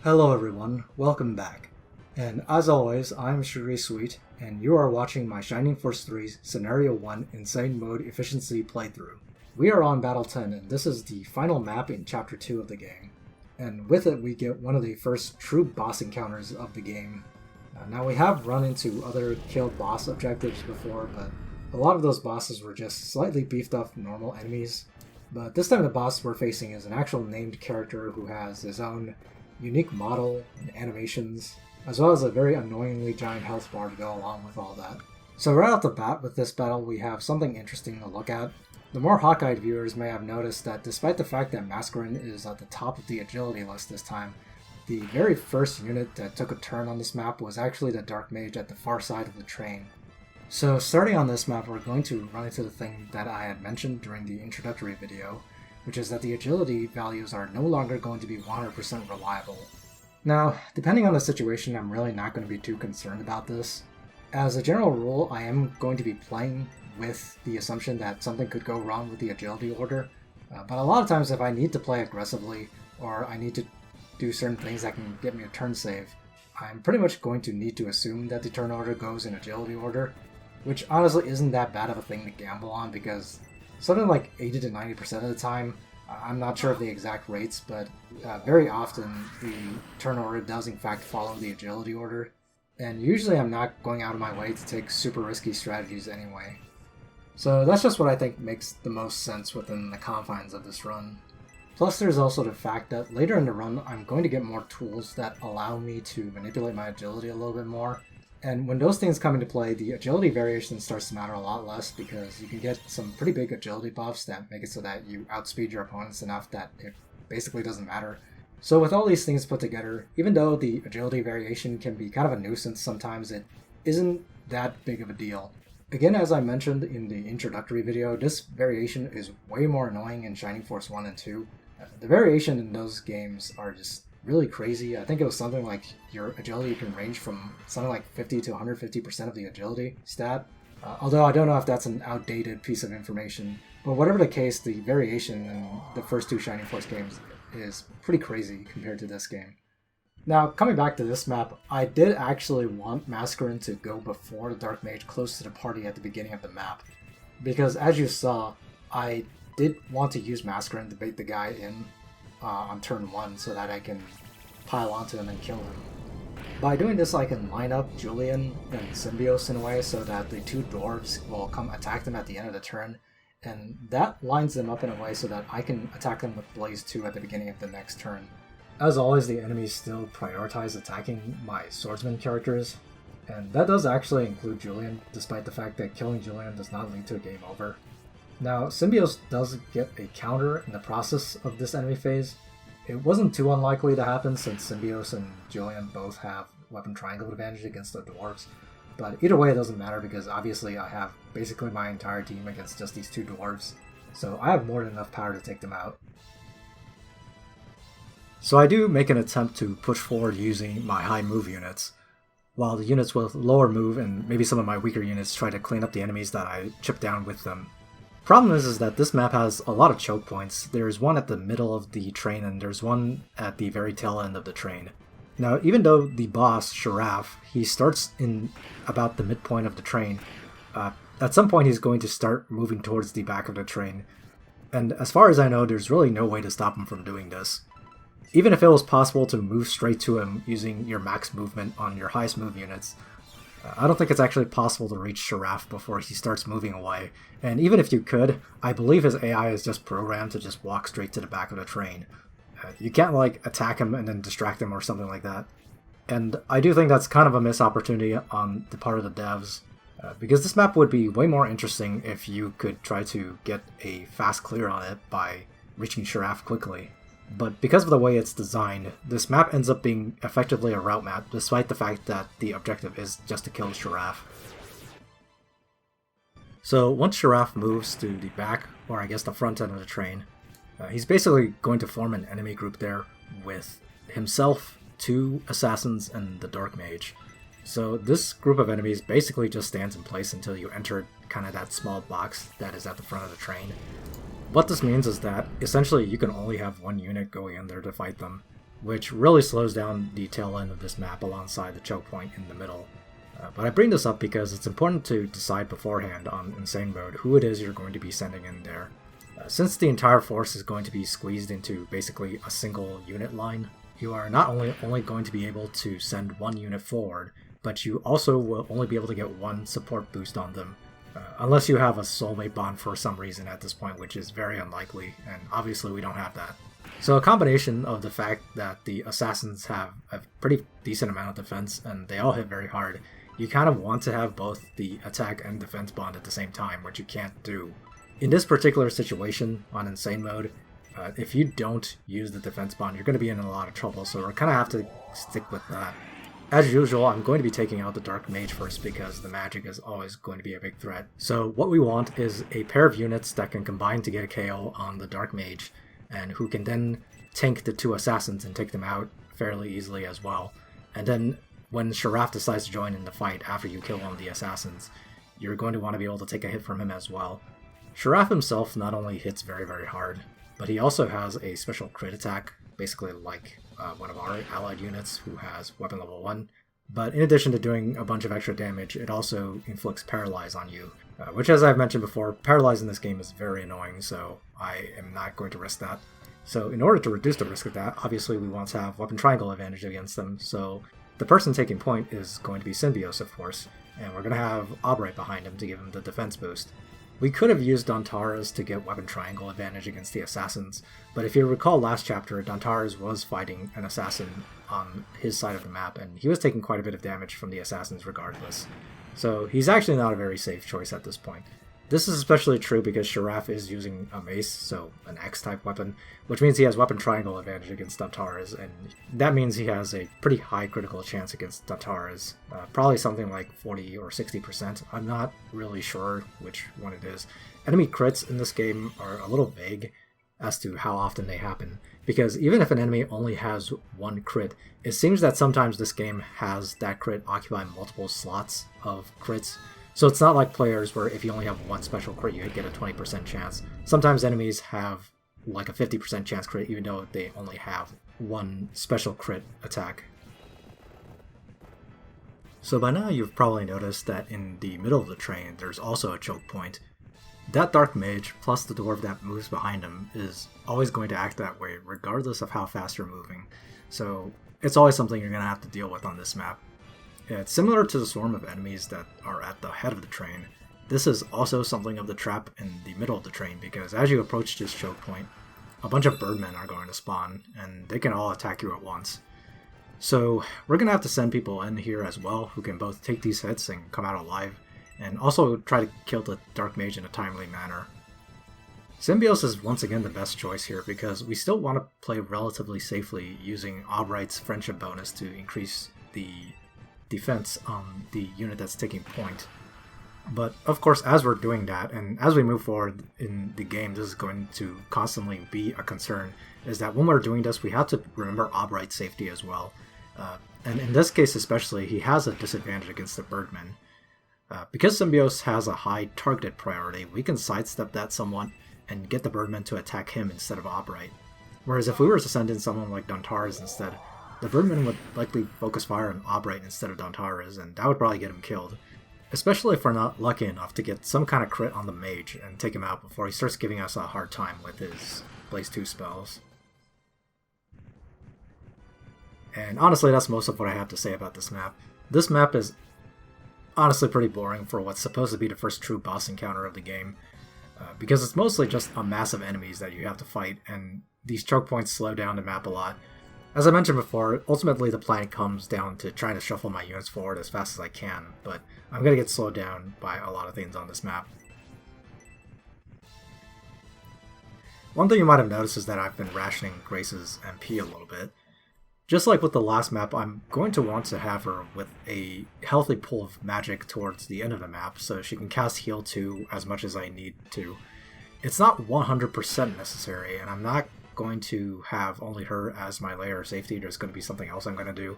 Hello everyone, welcome back. And as always, I'm Shiraf, and you are watching my Shining Force 3 Scenario 1 Insane Mode Efficiency playthrough. We are on Battle 10, and this is the final map in Chapter 2 of the game. And with it, we get one of the first true boss encounters of the game. Now we have run into other kill boss objectives before, but a lot of those bosses were just slightly beefed up normal enemies. But this time the boss we're facing is an actual named character who has his own unique model and animations, as well as a very annoyingly giant health bar to go along with all that. So right off the bat with this battle, we have something interesting to look at. The more hawk-eyed viewers may have noticed that despite the fact that Mascarin is at the top of the agility list this time, the very first unit that took a turn on this map was actually the Dark Mage at the far side of the train. So starting on this map, we're going to run into the thing that I had mentioned during the introductory video, which is that the agility values are no longer going to be 100% reliable. Now, depending on the situation, I'm really not going to be too concerned about this. As a general rule, I am going to be playing with the assumption that something could go wrong with the agility order, but a lot of times if I need to play aggressively, or I need to do certain things that can get me a turn save, I'm pretty much going to need to assume that the turn order goes in agility order, which honestly isn't that bad of a thing to gamble on because something like 80 to 90% of the time, I'm not sure of the exact rates, but very often the turn order does in fact follow the agility order, and usually I'm not going out of my way to take super risky strategies anyway. So that's just what I think makes the most sense within the confines of this run. Plus there's also the fact that later in the run I'm going to get more tools that allow me to manipulate my agility a little bit more. And when those things come into play, the agility variation starts to matter a lot less because you can get some pretty big agility buffs that make it so that you outspeed your opponents enough that it basically doesn't matter. So with all these things put together, even though the agility variation can be kind of a nuisance sometimes, it isn't that big of a deal. Again, as I mentioned in the introductory video, this variation is way more annoying in Shining Force 1 and 2. The variation in those games are just really crazy. I think it was something like your agility can range from something like 50 to 150% of the agility stat. Although I don't know if that's an outdated piece of information. But whatever the case, the variation in the first two Shining Force games is pretty crazy compared to this game. Now, coming back to this map, I did actually want Mascarin to go before the Dark Mage close to the party at the beginning of the map. Because as you saw, I did want to use Mascarin to bait the guy in on turn 1 so that I can pile onto him and kill him. By doing this, I can line up Julian and Synbios in a way so that the two dwarves will come attack them at the end of the turn, and that lines them up in a way so that I can attack them with Blaze 2 at the beginning of the next turn. As always, the enemies still prioritize attacking my swordsman characters, and that does actually include Julian, despite the fact that killing Julian does not lead to a game over. Now, Synbios does get a counter in the process of this enemy phase. It wasn't too unlikely to happen since Synbios and Julian both have weapon triangle advantage against the dwarves, but either way it doesn't matter because obviously I have basically my entire team against just these two dwarves, so I have more than enough power to take them out. So I do make an attempt to push forward using my high move units, while the units with lower move and maybe some of my weaker units try to clean up the enemies that I chip down with them. Problem is that this map has a lot of choke points. There's one at the middle of the train and there's one at the very tail end of the train. Now, even though the boss, Shiraf, he starts in about the midpoint of the train, at some point he's going to start moving towards the back of the train. And as far as I know, there's really no way to stop him from doing this. Even if it was possible to move straight to him using your max movement on your highest move units, I don't think it's actually possible to reach Shiraf before he starts moving away, and even if you could, I believe his AI is just programmed to just walk straight to the back of the train. You can't like attack him and then distract him or something like that. And I do think that's kind of a missed opportunity on the part of the devs, because this map would be way more interesting if you could try to get a fast clear on it by reaching Shiraf quickly. But because of the way it's designed, this map ends up being effectively a route map, despite the fact that the objective is just to kill Shiraf. So once Shiraf moves to the back, or I guess the front end of the train, he's basically going to form an enemy group there with himself, 2 assassins, and the Dark Mage. So this group of enemies basically just stands in place until you enter kind of that small box that is at the front of the train. What this means is that essentially you can only have one unit going in there to fight them, which really slows down the tail end of this map alongside the choke point in the middle. But I bring this up because it's important to decide beforehand on Insane Mode who it is you're going to be sending in there. Since the entire force is going to be squeezed into basically a single unit line, you are not only going to be able to send one unit forward, but you also will only be able to get one support boost on them, unless you have a soulmate bond for some reason at this point, which is very unlikely, and obviously we don't have that. So a combination of the fact that the assassins have a pretty decent amount of defense and they all hit very hard, you kind of want to have both the attack and defense bond at the same time, which you can't do. In this particular situation on Insane Mode, if you don't use the defense bond, you're going to be in a lot of trouble, so we're kind of have to stick with that. As usual, I'm going to be taking out the Dark Mage first because the magic is always going to be a big threat. So what we want is a pair of units that can combine to get a KO on the Dark Mage, and who can then tank the two assassins and take them out fairly easily as well. And then when Shiraf decides to join in the fight after you kill one of the assassins, you're going to want to be able to take a hit from him as well. Shiraf himself not only hits very, very hard, but he also has a special crit attack, basically like one of our allied units who has weapon level 1. But in addition to doing a bunch of extra damage, it also inflicts Paralyze on you, which, as I've mentioned before, Paralyze in this game is very annoying, so I am not going to risk that. So in order to reduce the risk of that, obviously we want to have Weapon Triangle advantage against them, so the person taking point is going to be Synbios, of course, and we're going to have Obright behind him to give him the defense boost. We could have used Dantaras to get Weapon Triangle advantage against the assassins, but if you recall last chapter, Dantaras was fighting an assassin on his side of the map, and he was taking quite a bit of damage from the assassins regardless. So he's actually not a very safe choice at this point. This is especially true because Shiraf is using a mace, so an X-type weapon, which means he has Weapon Triangle advantage against Dantaras, and that means he has a pretty high critical chance against Dantaras, probably something like 40 or 60%. I'm not really sure which one it is. Enemy crits in this game are a little vague as to how often they happen, because even if an enemy only has one crit, it seems that sometimes this game has that crit occupy multiple slots of crits. So it's not like players where if you only have one special crit, you get a 20% chance. Sometimes enemies have like a 50% chance crit, even though they only have one special crit attack. So by now you've probably noticed that in the middle of the train, there's also a choke point. That Dark Mage, plus the dwarf that moves behind him, is always going to act that way, regardless of how fast you're moving. So it's always something you're going to have to deal with on this map. It's similar to the swarm of enemies that are at the head of the train. This is also something of the trap in the middle of the train, because as you approach this choke point, a bunch of birdmen are going to spawn, and they can all attack you at once. So we're going to have to send people in here as well, who can both take these hits and come out alive, and also try to kill the Dark Mage in a timely manner. Synbios is once again the best choice here, because we still want to play relatively safely using Obright's friendship bonus to increase the defense on the unit that's taking point. But of course, as we're doing that, and as we move forward in the game, this is going to constantly be a concern, is that when we're doing this, we have to remember Obright's safety as well. And in this case especially, he has a disadvantage against the birdmen. Because Synbios has a high targeted priority, we can sidestep that somewhat and get the birdmen to attack him instead of Obright. Whereas if we were to send in someone like Dantaras instead, the birdmen would likely focus fire on Obright instead of Dantaras, and that would probably get him killed. Especially if we're not lucky enough to get some kind of crit on the mage and take him out before he starts giving us a hard time with his Blaze 2 spells. And honestly, that's most of what I have to say about this map. This map is honestly pretty boring for what's supposed to be the first true boss encounter of the game, because it's mostly just a mass of enemies that you have to fight, and these choke points slow down the map a lot. As I mentioned before, ultimately the plan comes down to trying to shuffle my units forward as fast as I can, but I'm going to get slowed down by a lot of things on this map. One thing you might have noticed is that I've been rationing Grace's MP a little bit. Just like with the last map, I'm going to want to have her with a healthy pool of magic towards the end of the map, so she can cast Heal 2 as much as I need to. It's not 100% necessary, and I'm not going to have only her as my layer of safety. There's going to be something else I'm going to do.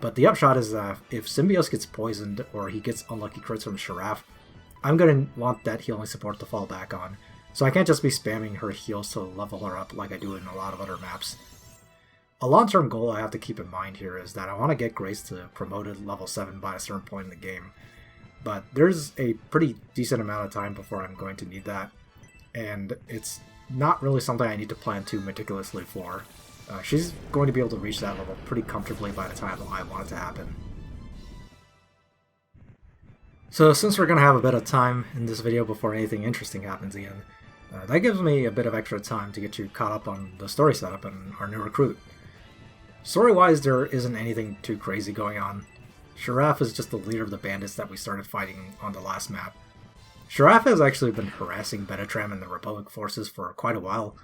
But the upshot is that if Synbios gets poisoned or he gets unlucky crits from Shiraf, I'm going to want that healing support to fall back on. So I can't just be spamming her heals to level her up like I do in a lot of other maps. A long-term goal I have to keep in mind here is that I want to get Grace to promoted level 7 by a certain point in the game. But there's a pretty decent amount of time before I'm going to need that, and it's not really something I need to plan too meticulously for. She's going to be able to reach that level pretty comfortably by the time I want it to happen. So since we're going to have a bit of time in this video before anything interesting happens again, that gives me a bit of extra time to get you caught up on the story setup and our new recruit. Story-wise, there isn't anything too crazy going on. Shiraf is just the leader of the bandits that we started fighting on the last map. Shiraf has actually been harassing Benetram and the Republic forces for quite a while.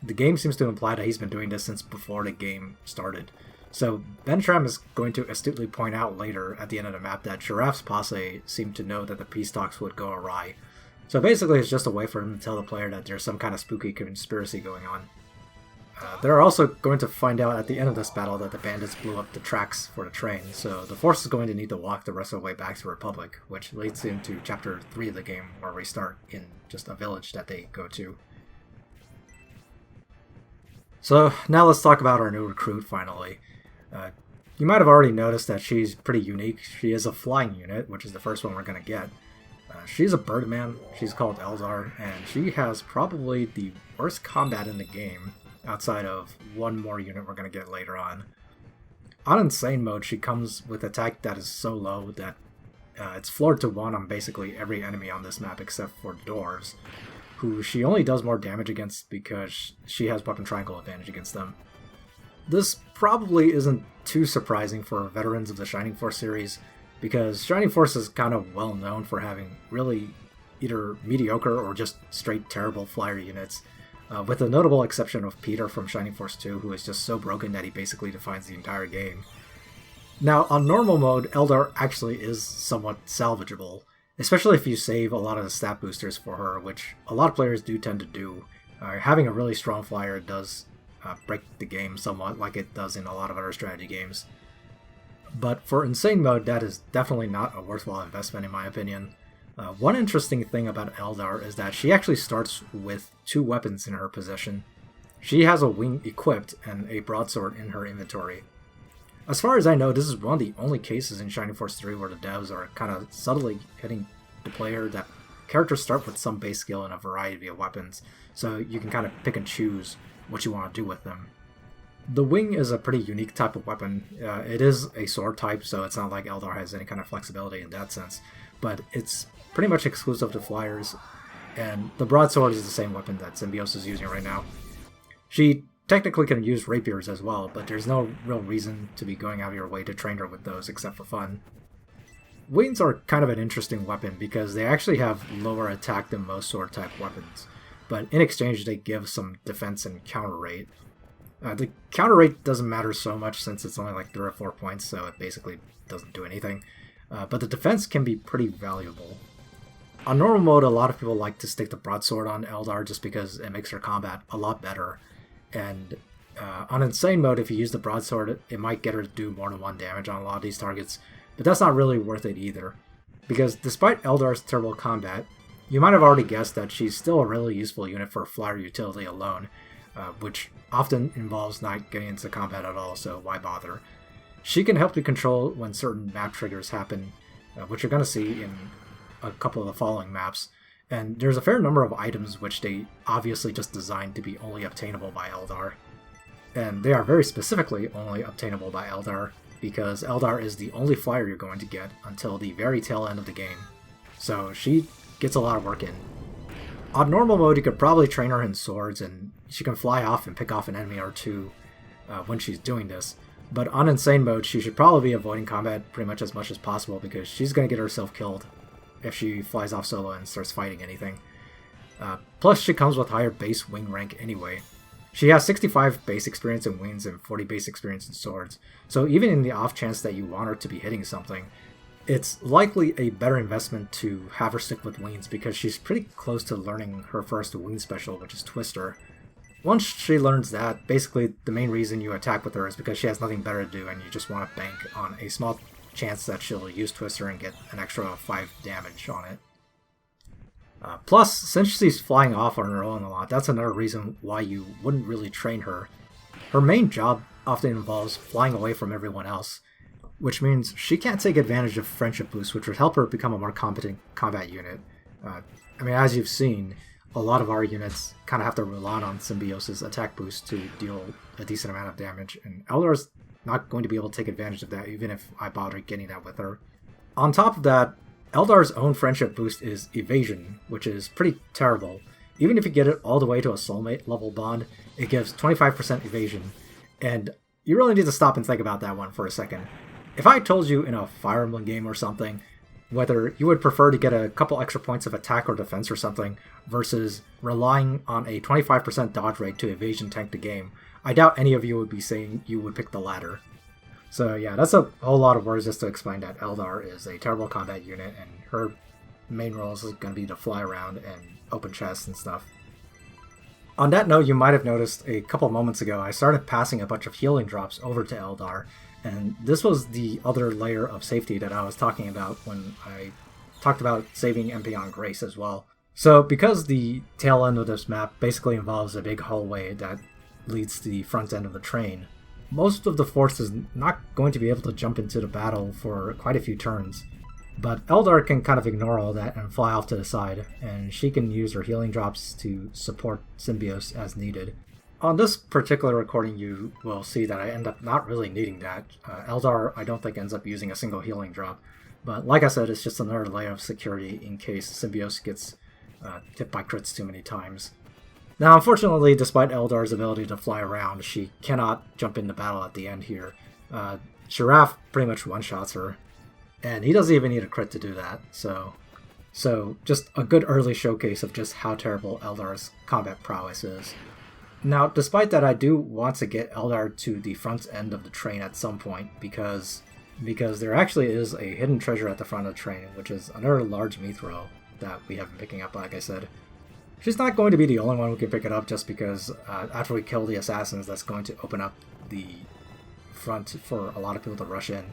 The game seems to imply that he's been doing this since before the game started. So Benetram is going to astutely point out later at the end of the map that Shiraf's posse seemed to know that the peace talks would go awry. So basically it's just a way for him to tell the player that there's some kind of spooky conspiracy going on. They're also going to find out at the end of this battle that the bandits blew up the tracks for the train, so the force is going to need to walk the rest of the way back to Republic, which leads into Chapter 3 of the game, where we start in just a village that they go to. So now let's talk about our new recruit finally. You might have already noticed that she's pretty unique. She is a flying unit, which is the first one we're going to get. She's a birdman, she's called Eldar, and she has probably the worst combat in the game, outside of one more unit we're going to get later on. On Insane mode, she comes with attack that is so low that it's floored to 1 on basically every enemy on this map except for Dwarves, who she only does more damage against because she has weapon triangle advantage against them. This probably isn't too surprising for veterans of the Shining Force series, because Shining Force is kind of well known for having really either mediocre or just straight terrible flyer units, with the notable exception of Peter from Shining Force 2, who is just so broken that he basically defines the entire game. Now, on normal mode, Eldar actually is somewhat salvageable, especially if you save a lot of the stat boosters for her, which a lot of players do tend to do. Having a really strong flyer does break the game somewhat, like it does in a lot of other strategy games. But for Insane mode, that is definitely not a worthwhile investment in my opinion. One interesting thing about Eldar is that she actually starts with 2 weapons in her possession. She has a wing equipped and a broadsword in her inventory. As far as I know, this is one of the only cases in Shining Force 3 where the devs are kind of subtly hitting the player that characters start with some base skill and a variety of weapons, so you can kind of pick and choose what you want to do with them. The wing is a pretty unique type of weapon. It is a sword type, so it's not like Eldar has any kind of flexibility in that sense, but it's pretty much exclusive to flyers, and the broadsword is the same weapon that Synbios is using right now. She technically can use rapiers as well, but there's no real reason to be going out of your way to train her with those except for fun. Wings are kind of an interesting weapon because they actually have lower attack than most sword type weapons, but in exchange they give some defense and counter rate. The counter rate doesn't matter so much since it's only like 3 or 4 points, so it basically doesn't do anything, but the defense can be pretty valuable. On normal mode, a lot of people like to stick the broadsword on Eldar just because it makes her combat a lot better. And on Insane mode, if you use the broadsword, it might get her to do more than 1 damage on a lot of these targets, but that's not really worth it either. Because despite Eldar's terrible combat, you might have already guessed that she's still a really useful unit for flyer utility alone, which often involves not getting into combat at all, so why bother? She can help you control when certain map triggers happen, which you're going to see in a couple of the following maps, and there's a fair number of items which they obviously just designed to be only obtainable by Eldar. And they are very specifically only obtainable by Eldar, because Eldar is the only flyer you're going to get until the very tail end of the game. So she gets a lot of work in. On normal mode, you could probably train her in swords, and she can fly off and pick off an enemy or two when she's doing this. But on Insane mode, she should probably be avoiding combat pretty much as possible, because she's going to get herself killed if she flies off solo and starts fighting anything. Plus, she comes with higher base wing rank anyway. She has 65 base experience in wings and 40 base experience in swords, so even in the off chance that you want her to be hitting something, it's likely a better investment to have her stick with wings because she's pretty close to learning her first wing special, which is Twister. Once she learns that, basically the main reason you attack with her is because she has nothing better to do and you just want to bank on a small chance that she'll use Twister and get an extra 5 damage on it. Plus, since she's flying off on her own a lot, that's another reason why you wouldn't really train her. Her main job often involves flying away from everyone else, which means she can't take advantage of friendship boosts, which would help her become a more competent combat unit. As you've seen, a lot of our units kind of have to rely on Synbios' attack boost to deal a decent amount of damage, and Eldar's not going to be able to take advantage of that even if I bother getting that with her. On top of that, Eldar's own friendship boost is evasion, which is pretty terrible. Even if you get it all the way to a soulmate level bond, it gives 25% evasion, and you really need to stop and think about that one for a second. If I told you in a Fire Emblem game or something, whether you would prefer to get a couple extra points of attack or defense or something, versus relying on a 25% dodge rate to evasion tank the game, I doubt any of you would be saying you would pick the latter. So yeah, that's a whole lot of words just to explain that Eldar is a terrible combat unit, and her main role is going to be to fly around and open chests and stuff. On that note, you might have noticed a couple moments ago I started passing a bunch of healing drops over to Eldar, and this was the other layer of safety that I was talking about when I talked about saving MP on Grace as well. So because the tail end of this map basically involves a big hallway that leads to the front end of the train, most of the force is not going to be able to jump into the battle for quite a few turns. But Eldar can kind of ignore all that and fly off to the side, and she can use her healing drops to support Synbios as needed. On this particular recording, you will see that I end up not really needing that. Eldar, I don't think, ends up using a single healing drop. But like I said, it's just another layer of security in case Synbios gets hit by crits too many times. Now, unfortunately, despite Eldar's ability to fly around, she cannot jump into battle at the end here. Shiraf pretty much one-shots her, and he doesn't even need a crit to do that, so just a good early showcase of just how terrible Eldar's combat prowess is. Now, despite that, I do want to get Eldar to the front end of the train at some point, because there actually is a hidden treasure at the front of the train, which is another large mithril that we have been picking up, like I said. She's not going to be the only one who can pick it up, just because after we kill the assassins, that's going to open up the front for a lot of people to rush in.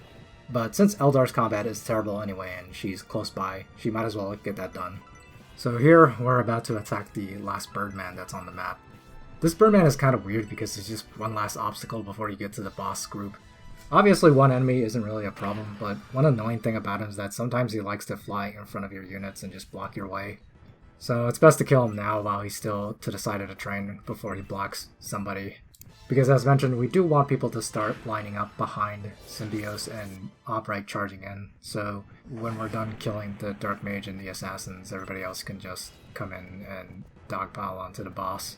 But since Eldar's combat is terrible anyway, and she's close by, she might as well get that done. So here, we're about to attack the last Birdman that's on the map. This Birdman is kind of weird because it's just one last obstacle before you get to the boss group. Obviously, one enemy isn't really a problem, but one annoying thing about him is that sometimes he likes to fly in front of your units and just block your way. So it's best to kill him now while he's still to the side of the train before he blocks somebody. Because as mentioned, we do want people to start lining up behind Synbios and Obright charging in, so when we're done killing the Dark Mage and the assassins, everybody else can just come in and dogpile onto the boss.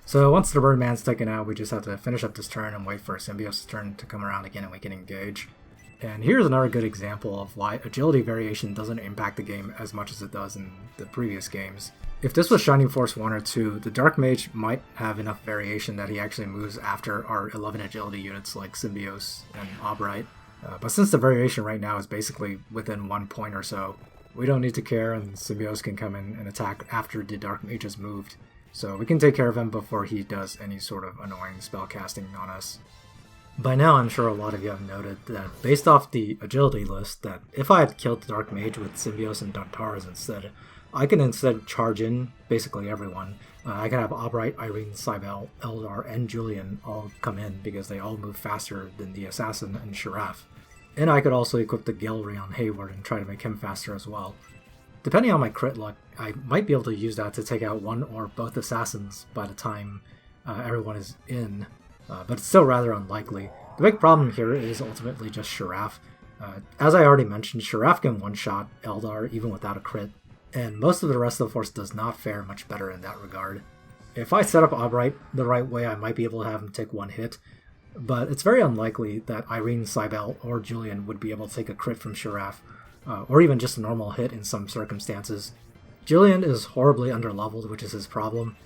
So once the Birdman's taken out, we just have to finish up this turn and wait for Synbios' turn to come around again and we can engage. And here's another good example of why agility variation doesn't impact the game as much as it does in the previous games. If this was Shining Force 1 or 2, the Dark Mage might have enough variation that he actually moves after our 11 agility units like Synbios and Obright. But since the variation right now is basically within 1 point or so, we don't need to care, and Synbios can come in and attack after the Dark Mage has moved. So we can take care of him before he does any sort of annoying spell casting on us. By now, I'm sure a lot of you have noted that based off the agility list, that if I had killed the Dark Mage with Synbios and Dantaras instead, I can instead charge in basically everyone. I can have Obright, Irene, Cybele, Eldar, and Julian all come in because they all move faster than the Assassin and Shiraf. And I could also equip the Gallery on Hayward and try to make him faster as well. Depending on my crit luck, I might be able to use that to take out one or both Assassins by the time everyone is in. But it's still rather unlikely. The big problem here is ultimately just Shiraf. As I already mentioned, Shiraf can one-shot Eldar even without a crit, and most of the rest of the force does not fare much better in that regard. If I set up Obright the right way, I might be able to have him take one hit, but it's very unlikely that Irene, Cybele, or Julian would be able to take a crit from Shiraf, or even just a normal hit in some circumstances. Julian is horribly underleveled, which is his problem.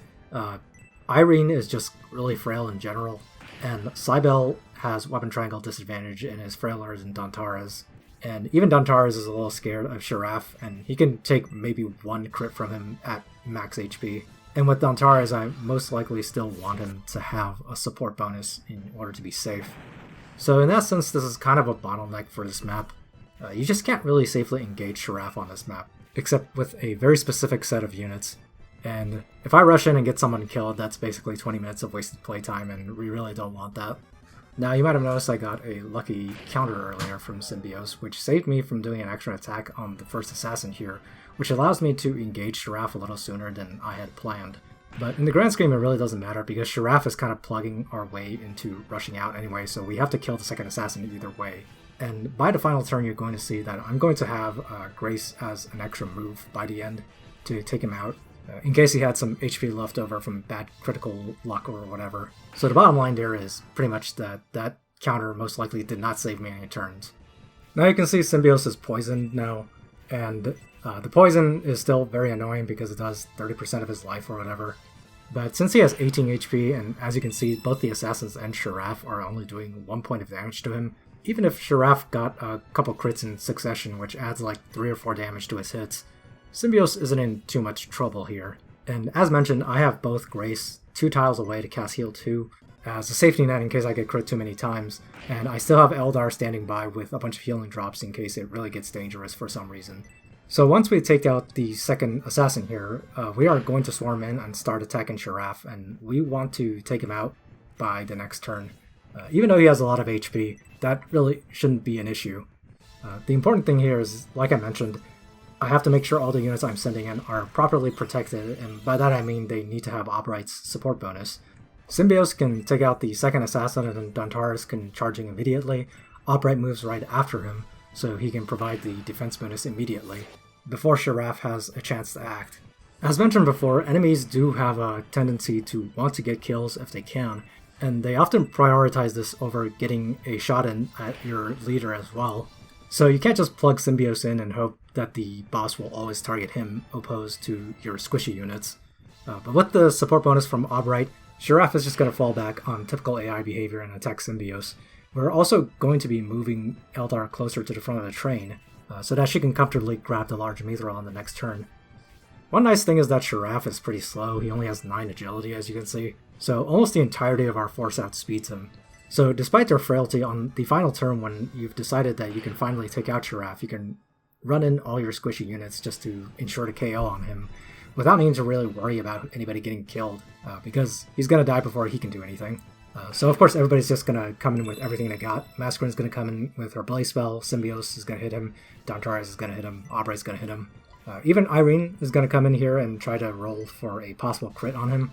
Irene is just really frail in general, and Cybele has weapon triangle disadvantage and is frailer than Dantaras. And even Dantaras is a little scared of Shiraf, and he can take maybe one crit from him at max HP. And with Dantaras, I most likely still want him to have a support bonus in order to be safe. So in that sense, this is kind of a bottleneck for this map. You just can't really safely engage Shiraf on this map, except with a very specific set of units. And if I rush in and get someone killed, that's basically 20 minutes of wasted playtime, and we really don't want that. Now, you might have noticed I got a lucky counter earlier from Synbios, which saved me from doing an extra attack on the first assassin here, which allows me to engage Shiraf a little sooner than I had planned. But in the grand scheme, it really doesn't matter, because Shiraf is kind of plugging our way into rushing out anyway, so we have to kill the second assassin either way. And by the final turn, you're going to see that I'm going to have Grace as an extra move by the end to take him out, in case he had some HP left over from bad critical luck or whatever. So the bottom line there is pretty much that that counter most likely did not save me any turns. Now you can see Synbios is poisoned now, and the poison is still very annoying because it does 30% of his life or whatever. But since he has 18 HP, and as you can see, both the assassins and Shiraf are only doing 1 point of damage to him, even if Shiraf got a couple crits in succession, which adds like 3 or 4 damage to his hits, Synbios isn't in too much trouble here. And as mentioned, I have both Grace 2 tiles away to cast Heal 2 as a safety net in case I get crit too many times, and I still have Eldar standing by with a bunch of healing drops in case it really gets dangerous for some reason. So once we take out the second assassin here, we are going to swarm in and start attacking Shiraf, and we want to take him out by the next turn. Even though he has a lot of HP, that really shouldn't be an issue. The important thing here is, like I mentioned, I have to make sure all the units I'm sending in are properly protected, and by that I mean they need to have Obright's support bonus. Synbios can take out the second assassin, and then Dantaris can charge in immediately. Obright moves right after him, so he can provide the defense bonus immediately, before Shiraf has a chance to act. As mentioned before, enemies do have a tendency to want to get kills if they can, and they often prioritize this over getting a shot in at your leader as well. So you can't just plug Synbios in and hope that the boss will always target him opposed to your squishy units. But with the support bonus from Obright, Shiraf is just going to fall back on typical AI behavior and attack Synbios. We're also going to be moving Eldar closer to the front of the train, so that she can comfortably grab the large Mithril on the next turn. One nice thing is that Shiraf is pretty slow. He only has 9 agility, as you can see, so almost the entirety of our force outspeeds him. So despite their frailty, on the final turn when you've decided that you can finally take out Shiraf, you can run in all your squishy units just to ensure the KO on him, without needing to really worry about anybody getting killed, because he's going to die before he can do anything. So of course everybody's just going to come in with everything they got. Mascarin's going to come in with her Blaze spell, Synbios is going to hit him, Dantaris is going to hit him, Obright's going to hit him. Even Irene is going to come in here and try to roll for a possible crit on him.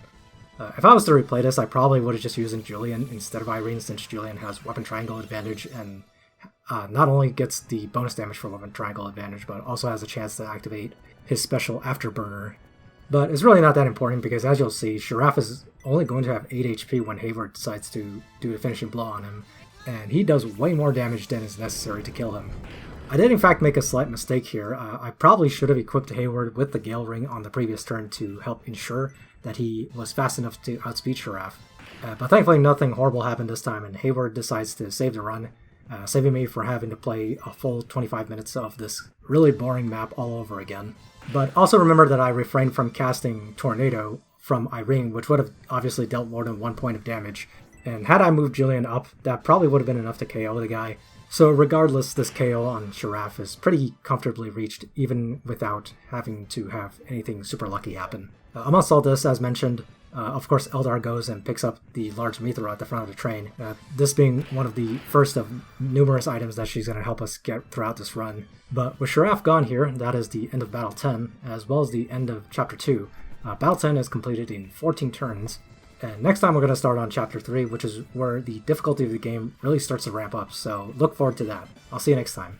If I was to replay this, I probably would have just used Julian instead of Irene, since Julian has Weapon Triangle advantage and not only gets the bonus damage for Weapon Triangle advantage, but also has a chance to activate his special Afterburner. But it's really not that important because, as you'll see, Shiraf is only going to have 8 HP when Hayward decides to do a finishing blow on him, and he does way more damage than is necessary to kill him. I did in fact make a slight mistake here. I probably should have equipped Hayward with the Gale Ring on the previous turn to help ensure that he was fast enough to outspeed Shiraf. But thankfully nothing horrible happened this time, and Hayward decides to save the run, saving me from having to play a full 25 minutes of this really boring map all over again. But also remember that I refrained from casting Tornado from Irene, which would have obviously dealt more than 1 point of damage, and had I moved Julian up, that probably would have been enough to KO the guy. So regardless, this KO on Shiraf is pretty comfortably reached, even without having to have anything super lucky happen. Amongst all this, as mentioned, of course Eldar goes and picks up the large Mithril at the front of the train, this being one of the first of numerous items that she's going to help us get throughout this run. But with Shiraf gone here, that is the end of Battle 10, as well as the end of Chapter 2. Battle 10 is completed in 14 turns, and next time we're going to start on Chapter 3, which is where the difficulty of the game really starts to ramp up, so look forward to that. I'll see you next time.